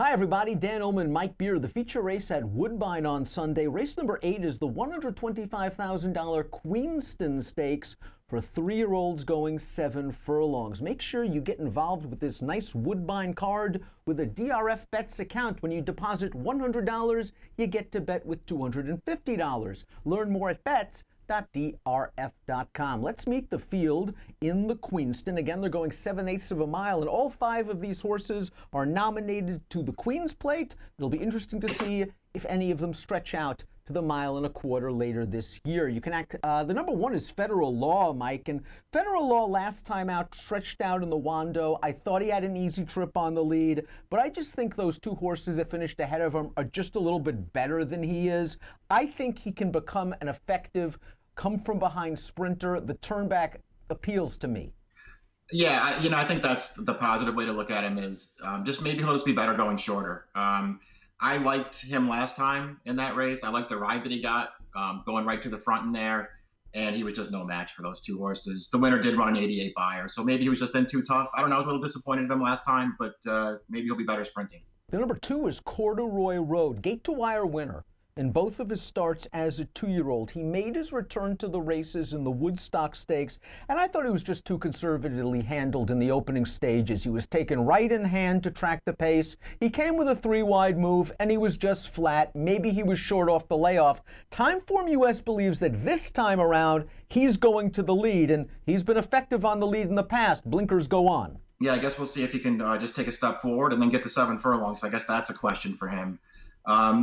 Hi everybody, Dan Illman, Mike Beer. The feature race at Woodbine on Sunday. Race number 8 is the $125,000 Queenston Stakes for 3-year-olds going 7 furlongs. Make sure you get involved with this nice Woodbine card with a DRF Bets account. When you deposit $100, you get to bet with $250. Learn more at bets.drf.com. Let's meet the field in the Queenston. Again, they're going 7/8 of a mile, and all 5 of these horses are nominated to the Queen's Plate. It'll be interesting to see if any of them stretch out to the 1.25 miles later this year. You can the number 1 is Federal Law, Mike, and Federal Law last time out stretched out in the Wando. I thought he had an easy trip on the lead, but I just think those 2 horses that finished ahead of him are just a little bit better than he is. I think he can become an effective come-from-behind sprinter. The turnback appeals to me. Yeah, I think that's the positive way to look at him is just maybe he'll just be better going shorter. I liked him last time in that race. I liked the ride that he got, going right to the front in there, and he was just no match for those 2 horses. The winner did run an 88 buyer, so maybe he was just in too tough. I don't know. I was a little disappointed in him last time, but maybe he'll be better sprinting. The number 2 is Corduroy Road, gate-to-wire winner in both of his starts as a 2-year-old. He made his return to the races in the Woodstock Stakes, and I thought he was just too conservatively handled in the opening stages. He was taken right in hand to track the pace. He came with a 3-wide move, and he was just flat. Maybe he was short off the layoff. Timeform US believes that this time around, he's going to the lead, and he's been effective on the lead in the past. Blinkers go on. Yeah, I guess we'll see if he can just take a step forward and then get to 7 furlongs. I guess that's a question for him.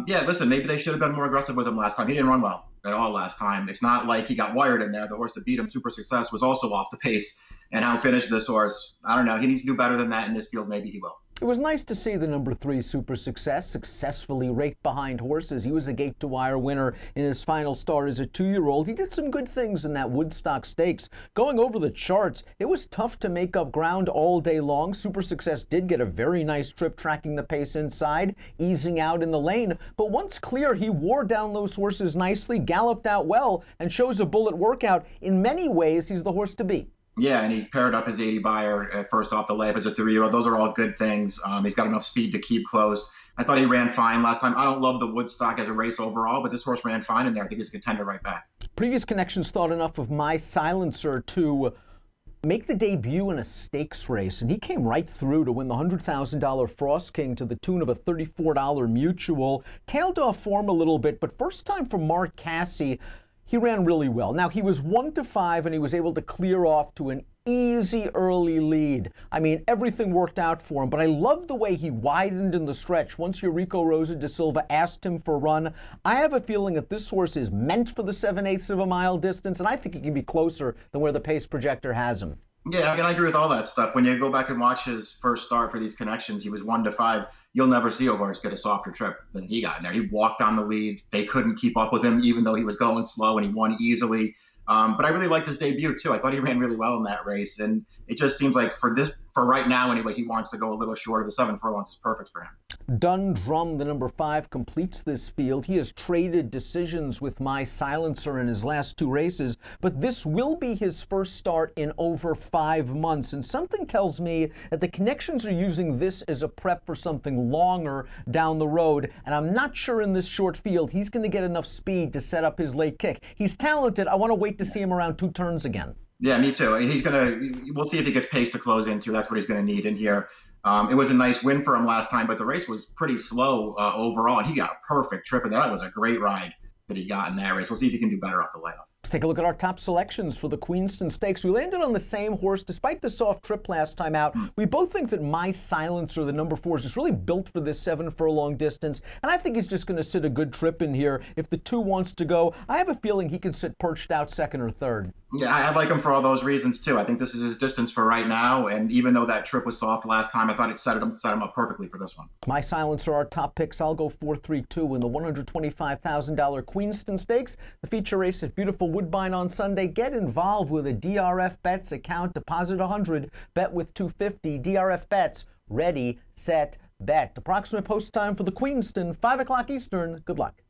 Yeah, listen, maybe they should have been more aggressive with him last time. He didn't run well at all last time. It's not like he got wired in there. The horse that beat him, Super Success, was also off the pace. And how finished this horse, I don't know. He needs to do better than that in this field. Maybe he will. It was nice to see the number 3 Super Success successfully raked behind horses. He was a gate-to-wire winner in his final start as a 2-year-old. He did some good things in that Woodstock Stakes. Going over the charts, it was tough to make up ground all day long. Super Success did get a very nice trip tracking the pace inside, easing out in the lane. But once clear, he wore down those horses nicely, galloped out well, and shows a bullet workout. In many ways, he's the horse to beat. Yeah, and he paired up his 80 buyer at first off the layup as a 3-year-old. Those are all good things. He's got enough speed to keep close. I thought he ran fine last time. I don't love the Woodstock as a race overall, but this horse ran fine in there. I think he's a contender right back. Previous connections thought enough of My Silencer to make the debut in a stakes race, and he came right through to win the $100,000 Frost King to the tune of a $34 mutual. Tailed off form a little bit, but first time for Mark Cassie. He ran really well. Now, he was 1-5, and he was able to clear off to an easy early lead. I mean, everything worked out for him, but I love the way he widened in the stretch once Eurico Rosa da Silva asked him for a run. I have a feeling that this horse is meant for the 7/8 of a mile distance, and I think he can be closer than where the pace projector has him. Yeah, I mean, I agree with all that stuff. When you go back and watch his first start for these connections, he was 1-5. You'll never see a horse get a softer trip than he got in there. He walked on the lead. They couldn't keep up with him, even though he was going slow, and he won easily. But I really liked his debut, too. I thought he ran really well in that race. And it just seems like for right now, anyway, he wants to go a little shorter. The 7 furlongs is perfect for him. Dundrum, the number 5, completes this field. He has traded decisions with My Silencer in his last 2 races, but this will be his first start in over 5 months. And something tells me that the connections are using this as a prep for something longer down the road. And I'm not sure in this short field he's going to get enough speed to set up his late kick. He's talented. I want to wait to see him around 2 turns again. Yeah, me too. We'll see if he gets pace to close into. That's what he's going to need in here. It was a nice win for him last time, but the race was pretty slow overall, and he got a perfect trip in there. That was a great ride that he got in that race. We'll see if he can do better off the layoff. Let's take a look at our top selections for the Queenston Stakes. We landed on the same horse despite the soft trip last time out. We both think that My Silencer, the number 4, is just really built for this 7 furlong distance, and I think he's just going to sit a good trip in here. If the 2 wants to go, I have a feeling he can sit perched out 2nd or 3rd. Yeah, I like him for all those reasons, too. I think this is his distance for right now, and even though that trip was soft last time, I thought it set him up perfectly for this one. My Silencer, our top picks. I'll go 4-3-2 in the $125,000 Queenston Stakes, the feature race at beautiful Woodbine on Sunday. Get involved with a DRF Bets account. Deposit $100, bet with $250. DRF Bets, ready, set, bet. Approximate post time for the Queenston, 5 o'clock Eastern. Good luck.